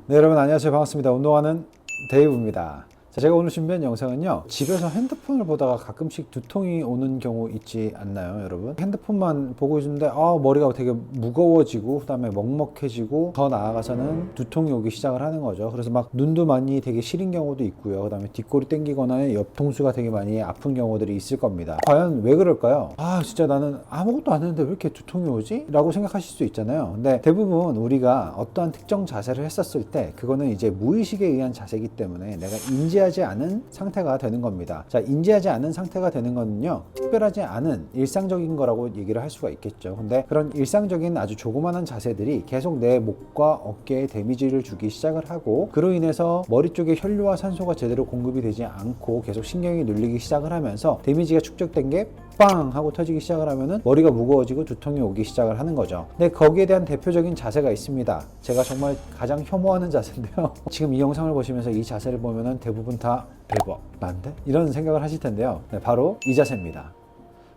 네, 여러분 안녕하세요. 반갑습니다. 운동하는 데이브입니다. 자, 제가 오늘 준비한 영상은요, 집에서 핸드폰을 보다가 가끔씩 두통이 오는 경우 있지 않나요, 여러분? 핸드폰만 보고 있는데 머리가 되게 무거워지고 그 다음에 먹먹해지고 더 나아가서는 두통이 오기 시작을 하는 거죠. 그래서 막 눈도 많이 되게 시린 경우도 있고요. 그 다음에 뒷골이 땡기거나 옆통수가 되게 많이 아픈 경우들이 있을 겁니다. 과연 왜 그럴까요? 진짜 나는 아무것도 안 했는데 왜 이렇게 두통이 오지? 라고 생각하실 수 있잖아요. 근데 대부분 우리가 어떠한 특정 자세를 했었을 때 그거는 이제 무의식에 의한 자세이기 때문에 내가 인지하지 않은 상태가 되는 겁니다. 자, 인지하지 않은 상태가 되는 거는요, 특별하지 않은 일상적인 거라고 얘기를 할 수가 있겠죠. 근데 그런 일상적인 아주 조그마한 자세들이 계속 내 목과 어깨에 데미지를 주기 시작을 하고, 그로 인해서 머리 쪽에 혈류와 산소가 제대로 공급이 되지 않고 계속 신경이 눌리기 시작을 하면서 데미지가 축적된 게 빵 하고 터지기 시작을 하면은 머리가 무거워지고 두통이 오기 시작을 하는 거죠. 근데 거기에 대한 대표적인 자세가 있습니다. 제가 정말 가장 혐오하는 자세인데요. 지금 이 영상을 보시면서 이 자세를 보면은 대부분 다 대박, 난데? 이런 생각을 하실 텐데요. 네, 바로 이 자세입니다.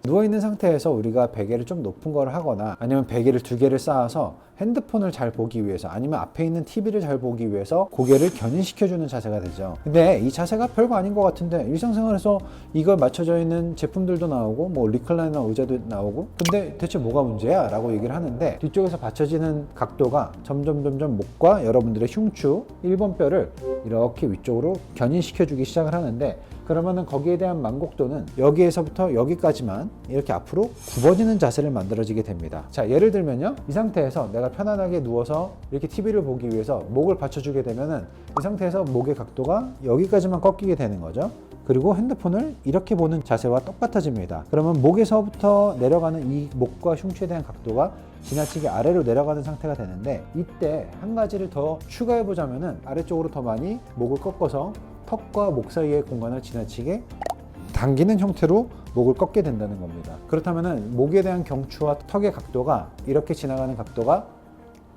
누워있는 상태에서 우리가 베개를 좀 높은 걸 하거나 아니면 베개를 두 개를 쌓아서 핸드폰을 잘 보기 위해서 아니면 앞에 있는 TV를 잘 보기 위해서 고개를 견인시켜주는 자세가 되죠. 근데 이 자세가 별거 아닌 것 같은데 일상생활에서 이걸 맞춰져 있는 제품들도 나오고 뭐 리클라이너 의자도 나오고, 근데 대체 뭐가 문제야? 라고 얘기를 하는데, 뒤쪽에서 받쳐지는 각도가 점점 목과 여러분들의 흉추 1번 뼈를 이렇게 위쪽으로 견인시켜주기 시작을 하는데, 그러면은 거기에 대한 만곡도는 여기에서부터 여기까지만 이렇게 앞으로 굽어지는 자세를 만들어지게 됩니다. 자, 예를 들면요, 이 상태에서 내가 편안하게 누워서 이렇게 TV를 보기 위해서 목을 받쳐주게 되면은 이 상태에서 목의 각도가 여기까지만 꺾이게 되는 거죠. 그리고 핸드폰을 이렇게 보는 자세와 똑같아집니다. 그러면 목에서부터 내려가는 이 목과 흉추에 대한 각도가 지나치게 아래로 내려가는 상태가 되는데, 이때 한 가지를 더 추가해 보자면은 아래쪽으로 더 많이 목을 꺾어서 턱과 목 사이의 공간을 지나치게 당기는 형태로 목을 꺾게 된다는 겁니다. 그렇다면 목에 대한 경추와 턱의 각도가 이렇게 지나가는 각도가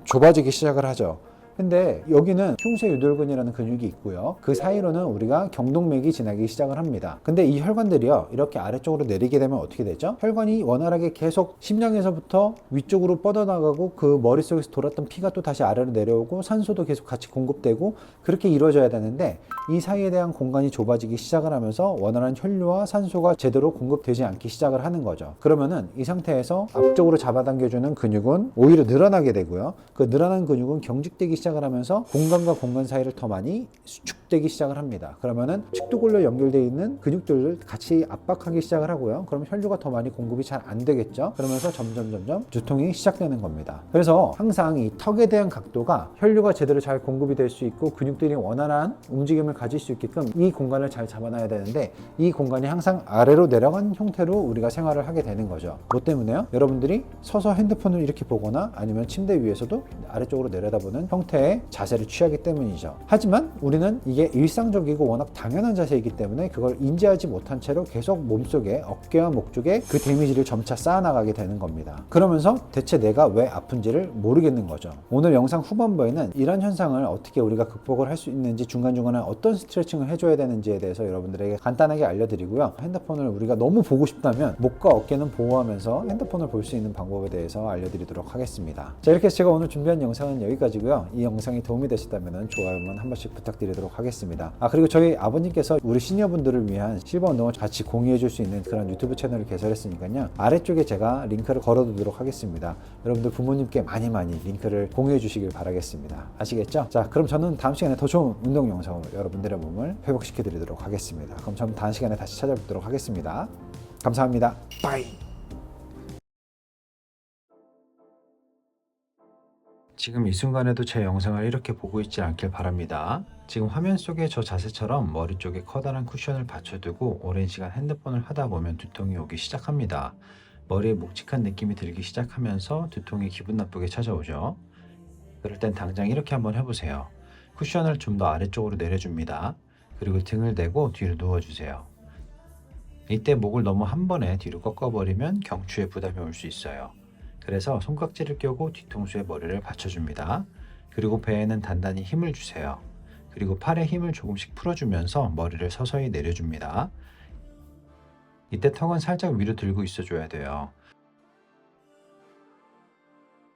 좁아지기 시작을 하죠. 근데 여기는 흉쇄유돌근이라는 근육이 있고요, 그 사이로는 우리가 경동맥이 지나기 시작을 합니다. 근데 이 혈관들이요, 이렇게 아래쪽으로 내리게 되면 어떻게 되죠? 혈관이 원활하게 계속 심장에서부터 위쪽으로 뻗어나가고 그 머릿속에서 돌았던 피가 또 다시 아래로 내려오고 산소도 계속 같이 공급되고, 그렇게 이루어져야 되는데 이 사이에 대한 공간이 좁아지기 시작을 하면서 원활한 혈류와 산소가 제대로 공급되지 않기 시작을 하는 거죠. 그러면은 이 상태에서 앞쪽으로 잡아당겨주는 근육은 오히려 늘어나게 되고요, 그 늘어난 근육은 경직되기 시작을 하면서 공간과 공간 사이를 더 많이 수축되기 시작을 합니다. 그러면은 측두골로 연결되어 있는 근육들을 같이 압박하기 시작을 하고요, 그럼 혈류가 더 많이 공급이 잘 안 되겠죠. 그러면서 점점 두통이 시작되는 겁니다. 그래서 항상 이 턱에 대한 각도가 혈류가 제대로 잘 공급이 될 수 있고 근육들이 원활한 움직임을 가질 수 있게끔 이 공간을 잘 잡아놔야 되는데, 이 공간이 항상 아래로 내려간 형태로 우리가 생활을 하게 되는 거죠. 뭐 때문에요? 여러분들이 서서 핸드폰을 이렇게 보거나 아니면 침대 위에서도 아래쪽으로 내려다보는 형태의 자세를 취하기 때문이죠. 하지만 우리는 이게 일상적이고 워낙 당연한 자세이기 때문에 그걸 인지하지 못한 채로 계속 몸속에 어깨와 목 쪽에 그 데미지를 점차 쌓아나가게 되는 겁니다. 그러면서 대체 내가 왜 아픈지를 모르겠는 거죠. 오늘 영상 후반부에는 이런 현상을 어떻게 우리가 극복을 할 수 있는지, 중간중간에 어떤 스트레칭을 해줘야 되는지에 대해서 여러분들에게 간단하게 알려드리고요, 핸드폰을 우리가 너무 보고 싶다면 목과 어깨는 보호하면서 핸드폰을 볼 수 있는 방법에 대해서 알려드리도록 하겠습니다. 자, 이렇게 해서 제가 오늘 준비한 영상은 여기까지고요. 이 영상이 도움이 되셨다면 좋아요만 한 번씩 부탁드리도록 하겠습니다. 그리고 저희 아버님께서 우리 시니어분들을 위한 실버 운동을 같이 공유해 줄 수 있는 그런 유튜브 채널을 개설했으니까요, 아래쪽에 제가 링크를 걸어 두도록 하겠습니다. 여러분들 부모님께 많이 링크를 공유해 주시길 바라겠습니다. 아시겠죠? 자, 그럼 저는 다음 시간에 더 좋은 운동 영상으로 여러분들의 몸을 회복시켜 드리도록 하겠습니다. 그럼 저는 다음 시간에 다시 찾아뵙도록 하겠습니다. 감사합니다. 빠이. 지금 이 순간에도 제 영상을 이렇게 보고 있지 않길 바랍니다. 지금 화면 속에 저 자세처럼 머리 쪽에 커다란 쿠션을 받쳐두고 오랜 시간 핸드폰을 하다 보면 두통이 오기 시작합니다. 머리에 묵직한 느낌이 들기 시작하면서 두통이 기분 나쁘게 찾아오죠. 그럴 땐 당장 이렇게 한번 해보세요. 쿠션을 좀 더 아래쪽으로 내려줍니다. 그리고 등을 대고 뒤로 누워주세요. 이때 목을 너무 한 번에 뒤로 꺾어버리면 경추에 부담이 올 수 있어요. 그래서 손깍지를 껴고 뒤통수에 머리를 받쳐줍니다. 그리고 배에는 단단히 힘을 주세요. 그리고 팔에 힘을 조금씩 풀어주면서 머리를 서서히 내려줍니다. 이때 턱은 살짝 위로 들고 있어줘야 돼요.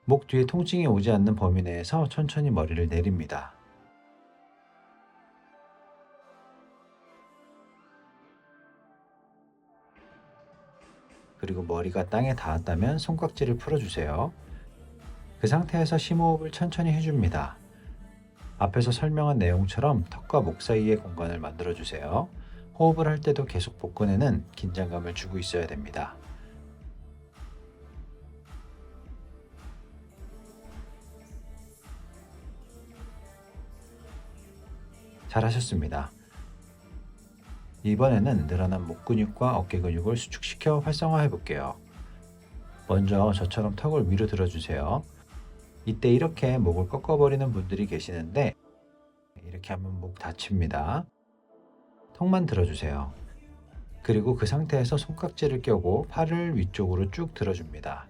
목 뒤에 통증이 오지 않는 범위 내에서 천천히 머리를 내립니다. 그리고 머리가 땅에 닿았다면 손깍지를 풀어주세요. 그 상태에서 심호흡을 천천히 해줍니다. 앞에서 설명한 내용처럼 턱과 목 사이의 공간을 만들어주세요. 호흡을 할 때도 계속 복근에는 긴장감을 주고 있어야 됩니다. 잘하셨습니다. 이번에는 늘어난 목 근육과 어깨 근육을 수축시켜 활성화해 볼게요. 먼저 저처럼 턱을 위로 들어주세요. 이때 이렇게 목을 꺾어버리는 분들이 계시는데 이렇게 하면 목 다칩니다. 턱만 들어주세요. 그리고 그 상태에서 손깍지를 껴고 팔을 위쪽으로 쭉 들어줍니다.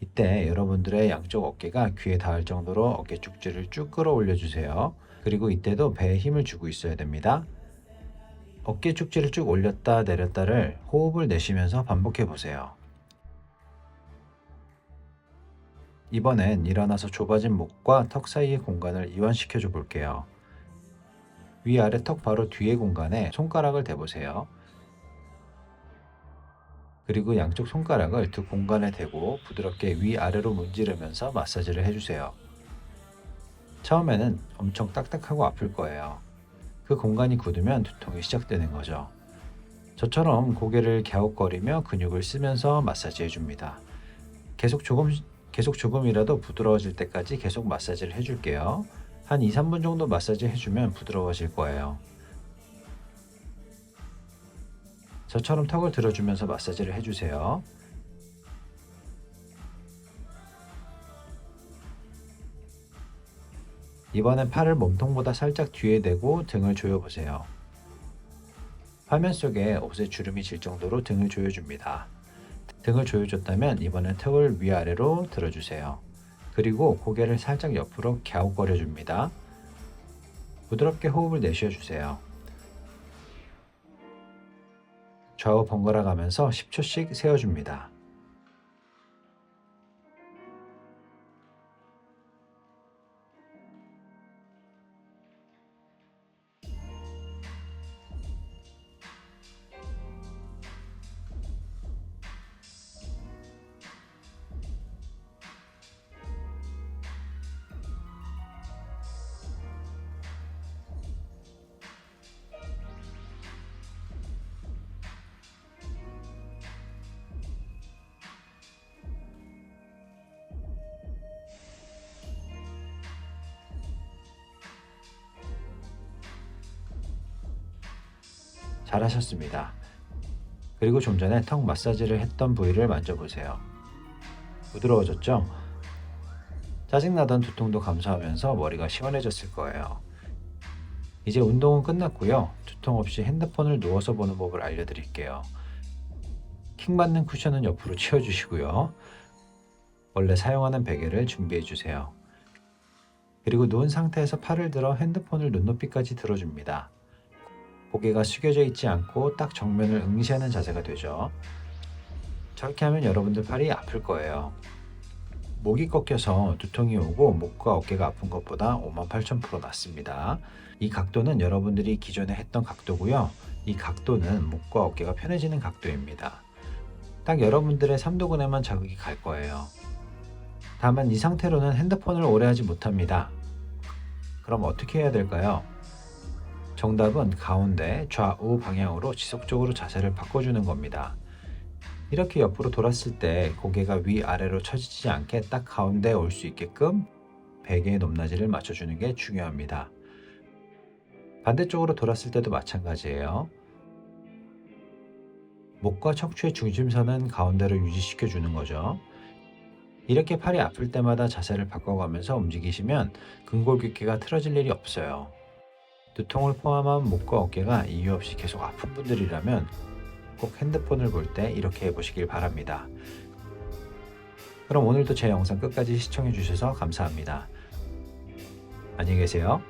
이때 여러분들의 양쪽 어깨가 귀에 닿을 정도로 어깨 쪽지를 쭉 끌어올려 주세요. 그리고 이때도 배에 힘을 주고 있어야 됩니다. 어깨 쪽지를 쭉 올렸다 내렸다를 호흡을 내쉬면서 반복해 보세요. 이번엔 일어나서 좁아진 목과 턱 사이의 공간을 이완시켜 줘 볼게요. 위아래 턱 바로 뒤의 공간에 손가락을 대보세요. 그리고 양쪽 손가락을 두 공간에 대고 부드럽게 위아래로 문지르면서 마사지를 해주세요. 처음에는 엄청 딱딱하고 아플 거예요. 그 공간이 굳으면 두통이 시작되는 거죠. 저처럼 고개를 갸웃거리며 근육을 쓰면서 마사지 해줍니다. 계속 조금이라도 부드러워질 때까지 계속 마사지를 해줄게요. 한 2-3분 정도 마사지 해주면 부드러워질 거예요. 저처럼 턱을 들어주면서 마사지를 해주세요. 이번엔 팔을 몸통보다 살짝 뒤에 대고 등을 조여보세요. 화면 속에 옷에 주름이 질 정도로 등을 조여줍니다. 등을 조여줬다면 이번엔 턱을 위아래로 들어주세요. 그리고 고개를 살짝 옆으로 갸웃거려줍니다. 부드럽게 호흡을 내쉬어주세요. 좌우 번갈아 가면서 10초씩 세워줍니다. 잘하셨습니다. 그리고 좀 전에 턱 마사지를 했던 부위를 만져보세요. 부드러워졌죠? 짜증나던 두통도 감소하면서 머리가 시원해졌을 거예요. 이제 운동은 끝났고요. 두통 없이 핸드폰을 누워서 보는 법을 알려드릴게요. 킹 받는 쿠션은 옆으로 치워주시고요. 원래 사용하는 베개를 준비해주세요. 그리고 누운 상태에서 팔을 들어 핸드폰을 눈높이까지 들어줍니다. 고개가 숙여져 있지 않고 딱 정면을 응시하는 자세가 되죠. 저렇게 하면 여러분들 팔이 아플 거예요. 목이 꺾여서 두통이 오고 목과 어깨가 아픈 것보다 58,000% 낫습니다. 이 각도는 여러분들이 기존에 했던 각도고요. 이 각도는 목과 어깨가 편해지는 각도입니다. 딱 여러분들의 삼두근에만 자극이 갈 거예요. 다만 이 상태로는 핸드폰을 오래 하지 못합니다. 그럼 어떻게 해야 될까요? 정답은 가운데 좌우 방향으로 지속적으로 자세를 바꿔주는 겁니다. 이렇게 옆으로 돌았을 때 고개가 위아래로 처지지 않게 딱 가운데에 올 수 있게끔 베개의 높낮이를 맞춰주는 게 중요합니다. 반대쪽으로 돌았을 때도 마찬가지예요. 목과 척추의 중심선은 가운데로 유지시켜 주는 거죠. 이렇게 팔이 아플 때마다 자세를 바꿔가면서 움직이시면 근골격계가 틀어질 일이 없어요. 두통을 포함한 목과 어깨가 이유 없이 계속 아픈 분들이라면 꼭 핸드폰을 볼 때 이렇게 해보시길 바랍니다. 그럼 오늘도 제 영상 끝까지 시청해 주셔서 감사합니다. 안녕히 계세요.